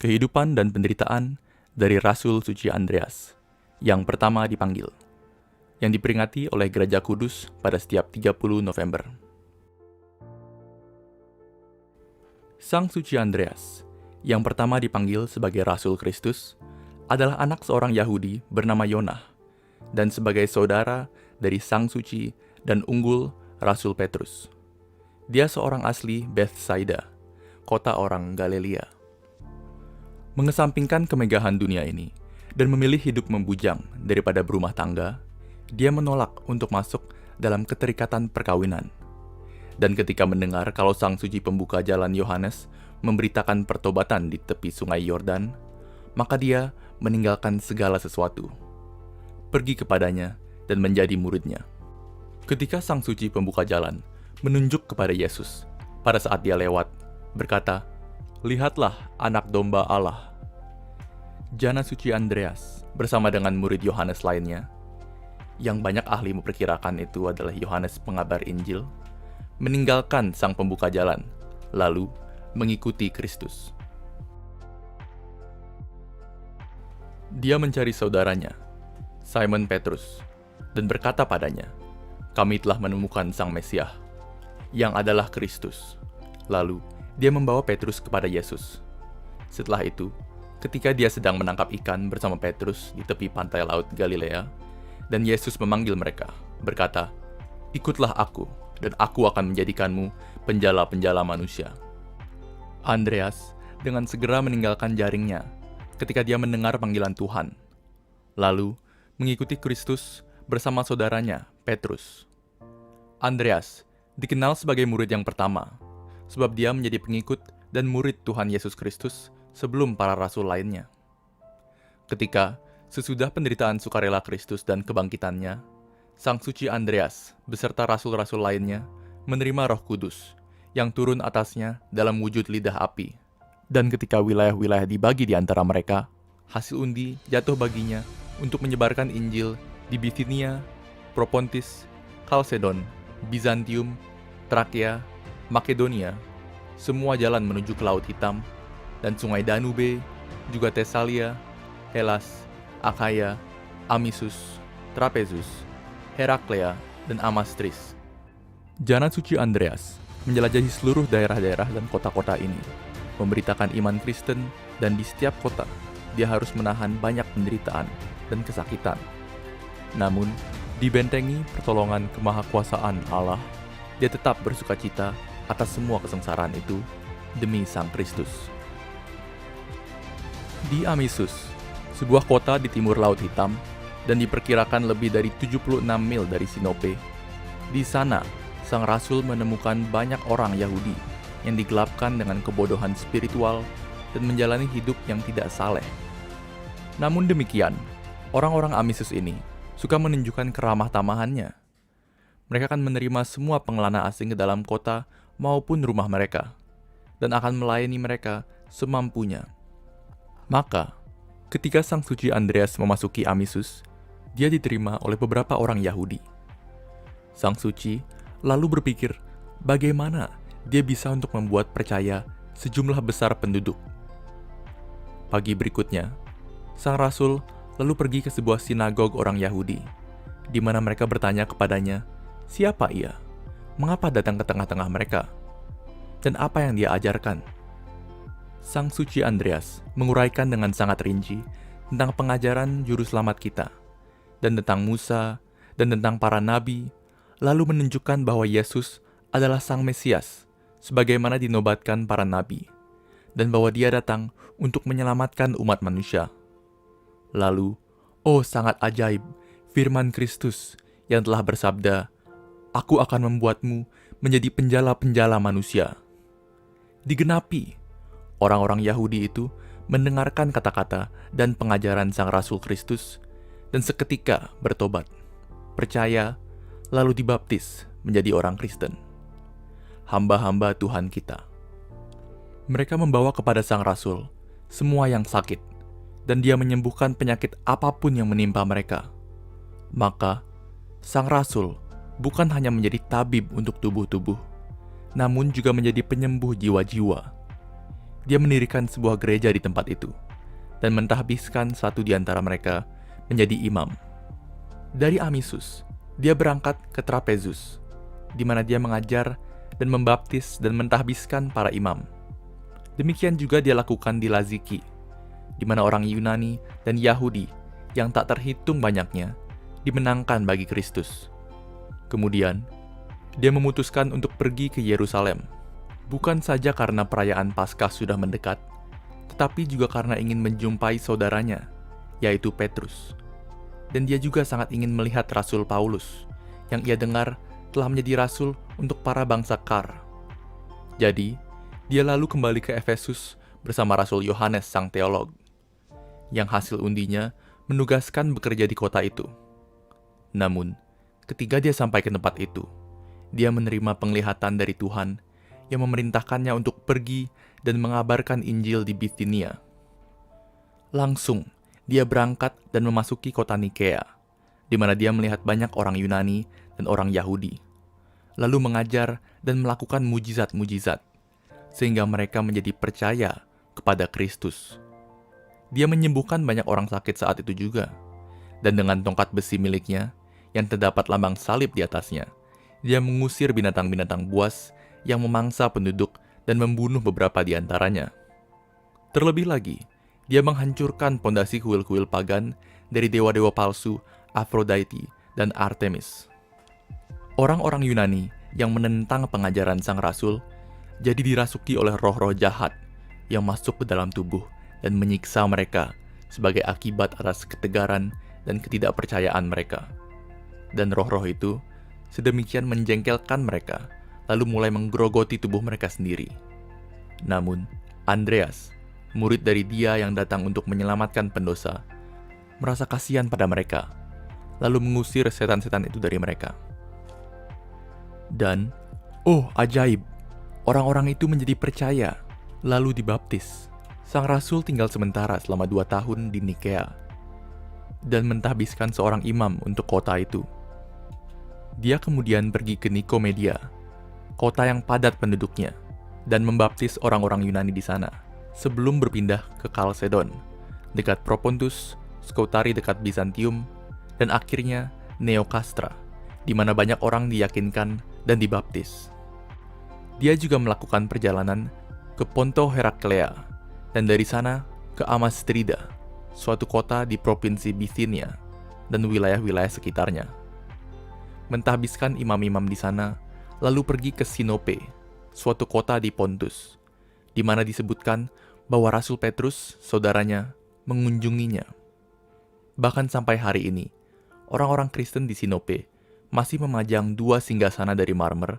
Kehidupan dan penderitaan dari Rasul Suci Andreas, yang pertama dipanggil, yang diperingati oleh Gereja Kudus pada setiap 30 November. Sang Suci Andreas, yang pertama dipanggil sebagai Rasul Kristus, adalah anak seorang Yahudi bernama Yonah, dan sebagai saudara dari Sang Suci dan unggul Rasul Petrus. Dia seorang asli Bethsaida, kota orang Galilea. Mengesampingkan kemegahan dunia ini dan memilih hidup membujang daripada berumah tangga, dia menolak untuk masuk dalam keterikatan perkawinan. Dan ketika mendengar kalau Sang Suci Pembuka Jalan Yohanes memberitakan pertobatan di tepi sungai Yordan, maka dia meninggalkan segala sesuatu, pergi kepadanya dan menjadi muridnya. Ketika Sang Suci Pembuka Jalan menunjuk kepada Yesus pada saat dia lewat, berkata, "Lihatlah anak domba Allah." Jana Suci Andreas bersama dengan murid Yohanes lainnya, yang banyak ahli memperkirakan itu adalah Yohanes pengabar Injil, meninggalkan Sang Pembuka Jalan, lalu mengikuti Kristus. Dia mencari saudaranya, Simon Petrus, dan berkata padanya, "Kami telah menemukan Sang Mesias, yang adalah Kristus." Lalu, dia membawa Petrus kepada Yesus. Setelah itu, ketika dia sedang menangkap ikan bersama Petrus di tepi pantai laut Galilea, dan Yesus memanggil mereka, berkata, "Ikutlah aku, dan aku akan menjadikanmu penjala-penjala manusia." Andreas dengan segera meninggalkan jaringnya ketika dia mendengar panggilan Tuhan, lalu mengikuti Kristus bersama saudaranya, Petrus. Andreas dikenal sebagai murid yang pertama, sebab dia menjadi pengikut dan murid Tuhan Yesus Kristus sebelum para rasul lainnya. Ketika sesudah penderitaan sukarela Kristus dan kebangkitannya, Sang Suci Andreas beserta rasul-rasul lainnya menerima Roh Kudus yang turun atasnya dalam wujud lidah api. Dan ketika wilayah-wilayah dibagi di antara mereka, hasil undi jatuh baginya untuk menyebarkan Injil di Bithinia, Propontis, Kalsedon, Bizantium, Trakea, Makedonia, semua jalan menuju ke Laut Hitam, dan sungai Danube, juga Tesalia, Helas, Akhaya, Amisus, Trapezus, Heraklea, dan Amastris. Jana Suci Andreas menjelajahi seluruh daerah-daerah dan kota-kota ini, memberitakan iman Kristen, dan di setiap kota dia harus menahan banyak penderitaan dan kesakitan. Namun, dibentengi pertolongan kemahakuasaan Allah, dia tetap bersukacita atas semua kesengsaraan itu demi Sang Kristus. Di Amisus, sebuah kota di timur Laut Hitam, dan diperkirakan lebih dari 76 mil dari Sinope, di sana Sang Rasul menemukan banyak orang Yahudi yang digelapkan dengan kebodohan spiritual dan menjalani hidup yang tidak saleh. Namun demikian, orang-orang Amisus ini suka menunjukkan keramah tamahannya. Mereka akan menerima semua pengelana asing ke dalam kota maupun rumah mereka, dan akan melayani mereka semampunya. Maka, ketika Sang Suci Andreas memasuki Amisus, dia diterima oleh beberapa orang Yahudi. Sang Suci lalu berpikir bagaimana dia bisa untuk membuat percaya sejumlah besar penduduk. Pagi berikutnya, Sang Rasul lalu pergi ke sebuah sinagog orang Yahudi, di mana mereka bertanya kepadanya, siapa ia, mengapa datang ke tengah-tengah mereka, dan apa yang dia ajarkan. Sang Suci Andreas menguraikan dengan sangat rinci tentang pengajaran juru selamat kita, dan tentang Musa, dan tentang para nabi, lalu menunjukkan bahwa Yesus adalah Sang Mesias, sebagaimana dinobatkan para nabi, dan bahwa dia datang untuk menyelamatkan umat manusia. Lalu, oh sangat ajaib, firman Kristus yang telah bersabda, "Aku akan membuatmu menjadi penjala-penjala manusia." Digenapi, orang-orang Yahudi itu mendengarkan kata-kata dan pengajaran Sang Rasul Kristus, dan seketika bertobat, percaya, lalu dibaptis menjadi orang Kristen. Hamba-hamba Tuhan kita. Mereka membawa kepada Sang Rasul semua yang sakit, dan dia menyembuhkan penyakit apapun yang menimpa mereka. Maka, Sang Rasul bukan hanya menjadi tabib untuk tubuh-tubuh, namun juga menjadi penyembuh jiwa-jiwa. dia mendirikan sebuah gereja di tempat itu dan mentahbiskan satu di antara mereka menjadi imam. Dari Amisus, dia berangkat ke Trapezus, di mana dia mengajar dan membaptis dan mentahbiskan para imam. Demikian juga dia lakukan di Laziki, di mana orang Yunani dan Yahudi yang tak terhitung banyaknya dimenangkan bagi Kristus. Kemudian, dia memutuskan untuk pergi ke Yerusalem, bukan saja karena perayaan Paskah sudah mendekat, tetapi juga karena ingin menjumpai saudaranya, yaitu Petrus. Dan dia juga sangat ingin melihat Rasul Paulus, yang ia dengar telah menjadi rasul untuk para bangsa Kar. Jadi, dia lalu kembali ke Efesus bersama Rasul Yohanes sang teolog, yang hasil undinya menugaskan bekerja di kota itu. Namun, ketika dia sampai ke tempat itu, dia menerima penglihatan dari Tuhan yang memerintahkannya untuk pergi dan mengabarkan Injil di Bitinia. Langsung, dia berangkat dan memasuki kota Nikea, di mana dia melihat banyak orang Yunani dan orang Yahudi, lalu mengajar dan melakukan mujizat-mujizat, sehingga mereka menjadi percaya kepada Kristus. Dia menyembuhkan banyak orang sakit saat itu juga, dan dengan tongkat besi miliknya, yang terdapat lambang salib di atasnya, dia mengusir binatang-binatang buas yang memangsa penduduk dan membunuh beberapa di antaranya. Terlebih lagi, dia menghancurkan pondasi kuil-kuil pagan dari dewa-dewa palsu Aphrodite dan Artemis. Orang-orang Yunani yang menentang pengajaran sang rasul jadi dirasuki oleh roh-roh jahat yang masuk ke dalam tubuh dan menyiksa mereka sebagai akibat atas ketegaran dan ketidakpercayaan mereka. Dan roh-roh itu sedemikian menjengkelkan mereka, lalu mulai menggerogoti tubuh mereka sendiri. Namun, Andreas, murid dari dia yang datang untuk menyelamatkan pendosa, merasa kasihan pada mereka, lalu mengusir setan-setan itu dari mereka. Dan, oh ajaib, orang-orang itu menjadi percaya, lalu dibaptis. Sang rasul tinggal sementara selama 2 tahun di Nikea, dan mentahbiskan seorang imam untuk kota itu. Dia kemudian pergi ke Nikomedia, kota yang padat penduduknya, dan membaptis orang-orang Yunani di sana, sebelum berpindah ke Kalsedon, dekat Propontus, Skotari dekat Bizantium, dan akhirnya Neokastra, di mana banyak orang diyakinkan dan dibaptis. Dia juga melakukan perjalanan ke Ponto Heraklea, dan dari sana ke Amastrida, suatu kota di provinsi Bithynia, dan wilayah-wilayah sekitarnya. Mentahbiskan imam-imam di sana, lalu pergi ke Sinope, suatu kota di Pontus, di mana disebutkan bahwa Rasul Petrus, saudaranya, mengunjunginya. Bahkan sampai hari ini, orang-orang Kristen di Sinope masih memajang 2 singgasana dari marmer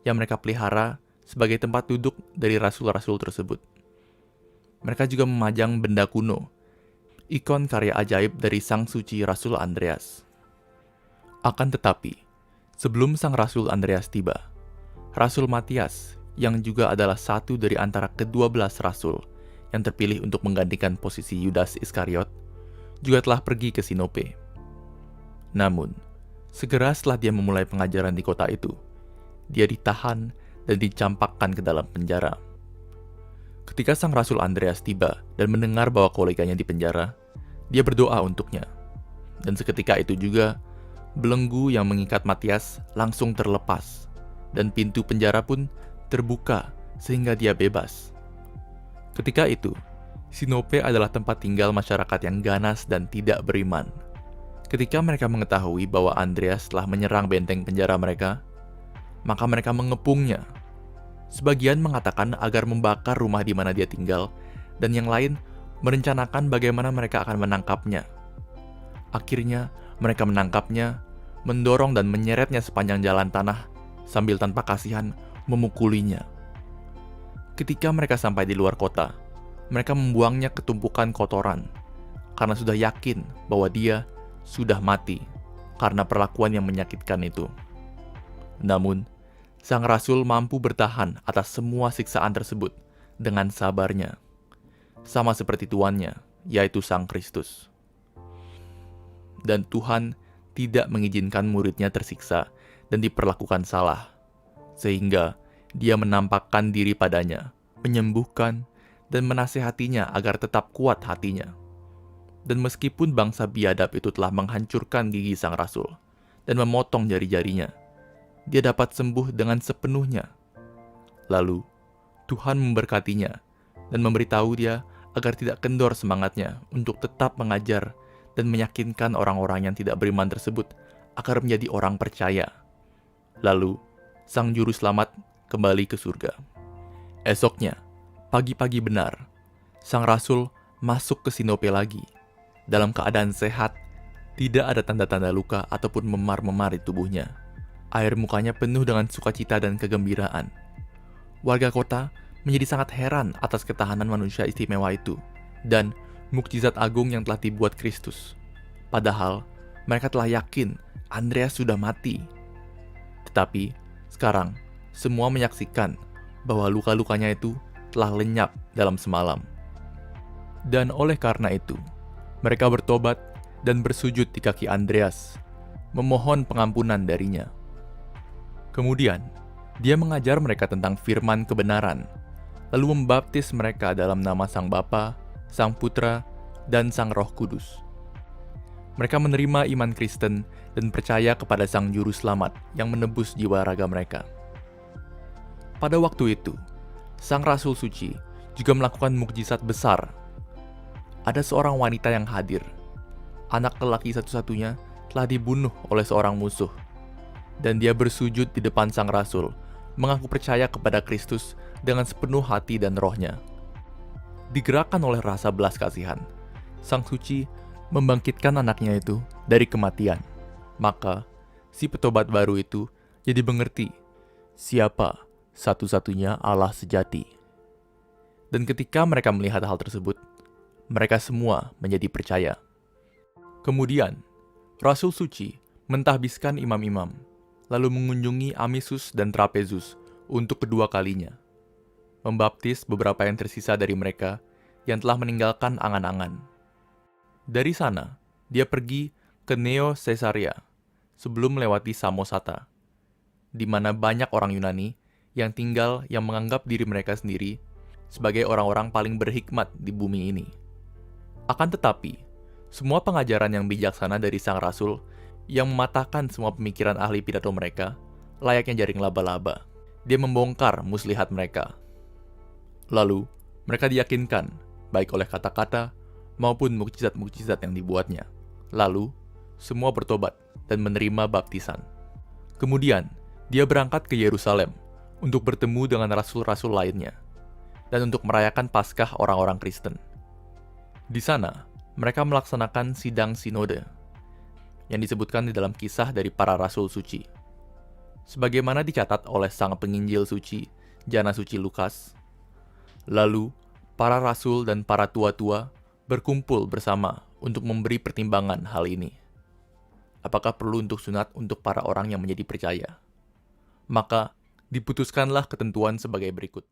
yang mereka pelihara sebagai tempat duduk dari rasul-rasul tersebut. Mereka juga memajang benda kuno, ikon karya ajaib dari sang suci Rasul Andreas. Akan tetapi, sebelum sang Rasul Andreas tiba, Rasul Matias, yang juga adalah satu dari antara ke-12 rasul yang terpilih untuk menggantikan posisi Yudas Iskariot, juga telah pergi ke Sinope. Namun, segera setelah dia memulai pengajaran di kota itu, dia ditahan dan dicampakkan ke dalam penjara. Ketika sang Rasul Andreas tiba dan mendengar bahwa koleganya di penjara, dia berdoa untuknya. Dan seketika itu juga, belenggu yang mengikat Matias langsung terlepas, dan pintu penjara pun terbuka sehingga dia bebas. Ketika itu, Sinope adalah tempat tinggal masyarakat yang ganas dan tidak beriman. Ketika mereka mengetahui bahwa Andreas telah menyerang benteng penjara mereka, maka mereka mengepungnya. Sebagian mengatakan agar membakar rumah di mana dia tinggal, dan yang lain merencanakan bagaimana mereka akan menangkapnya. Akhirnya, mereka menangkapnya, mendorong dan menyeretnya sepanjang jalan tanah, sambil tanpa kasihan memukulinya. Ketika mereka sampai di luar kota, mereka membuangnya ke tumpukan kotoran, karena sudah yakin bahwa dia sudah mati karena perlakuan yang menyakitkan itu. Namun, sang rasul mampu bertahan atas semua siksaan tersebut dengan sabarnya, sama seperti tuannya, yaitu Sang Kristus. Dan Tuhan tidak mengizinkan muridnya tersiksa dan diperlakukan salah, sehingga dia menampakkan diri padanya, menyembuhkan, dan menasehatinya agar tetap kuat hatinya. Dan meskipun bangsa biadab itu telah menghancurkan gigi sang rasul dan memotong jari-jarinya, dia dapat sembuh dengan sepenuhnya. Lalu, Tuhan memberkatinya dan memberitahu dia agar tidak kendor semangatnya untuk tetap mengajar dan meyakinkan orang-orang yang tidak beriman tersebut agar menjadi orang percaya. Lalu, sang juru selamat kembali ke surga. Esoknya, pagi-pagi benar, sang rasul masuk ke Sinope lagi. Dalam keadaan sehat, tidak ada tanda-tanda luka ataupun memar-memar di tubuhnya. Air mukanya penuh dengan sukacita dan kegembiraan. Warga kota menjadi sangat heran atas ketahanan manusia istimewa itu dan mukjizat agung yang telah dibuat Kristus. Padahal, mereka telah yakin Andreas sudah mati. Tetapi, sekarang, semua menyaksikan bahwa luka-lukanya itu telah lenyap dalam semalam. Dan oleh karena itu, mereka bertobat dan bersujud di kaki Andreas, memohon pengampunan darinya. Kemudian, dia mengajar mereka tentang firman kebenaran, lalu membaptis mereka dalam nama Sang Bapa, Sang Putra, dan Sang Roh Kudus. Mereka menerima iman Kristen dan percaya kepada Sang Juru Selamat yang menebus jiwa raga mereka. Pada waktu itu, Sang Rasul Suci juga melakukan mukjizat besar. Ada seorang wanita yang hadir. Anak lelaki satu-satunya telah dibunuh oleh seorang musuh. Dan dia bersujud di depan Sang Rasul, mengaku percaya kepada Kristus dengan sepenuh hati dan rohnya. Digerakkan oleh rasa belas kasihan, Sang Suci membangkitkan anaknya itu dari kematian. Maka, si petobat baru itu jadi mengerti siapa satu-satunya Allah sejati. Dan ketika mereka melihat hal tersebut, mereka semua menjadi percaya. Kemudian, Rasul Suci mentahbiskan imam-imam, lalu mengunjungi Amisus dan Trapezus untuk kedua kalinya, membaptis beberapa yang tersisa dari mereka yang telah meninggalkan angan-angan. Dari sana, dia pergi ke Neo Caesarea sebelum melewati Samosata, di mana banyak orang Yunani yang tinggal yang menganggap diri mereka sendiri sebagai orang-orang paling berhikmat di bumi ini. Akan tetapi, semua pengajaran yang bijaksana dari Sang Rasul yang mematahkan semua pemikiran ahli pidato mereka, layaknya jaring laba-laba. Dia membongkar muslihat mereka. Lalu, mereka diyakinkan, baik oleh kata-kata maupun mukjizat-mukjizat yang dibuatnya. Lalu, semua bertobat dan menerima baptisan. Kemudian, dia berangkat ke Yerusalem untuk bertemu dengan rasul-rasul lainnya, dan untuk merayakan Paskah orang-orang Kristen. Di sana, mereka melaksanakan sidang sinode, yang disebutkan di dalam kisah dari para rasul suci. Sebagaimana dicatat oleh sang penginjil suci, Jana Suci Lukas. Lalu, para rasul dan para tua-tua berkumpul bersama untuk memberi pertimbangan hal ini. Apakah perlu untuk sunat untuk para orang yang menjadi percaya? Maka, diputuskanlah ketentuan sebagai berikut.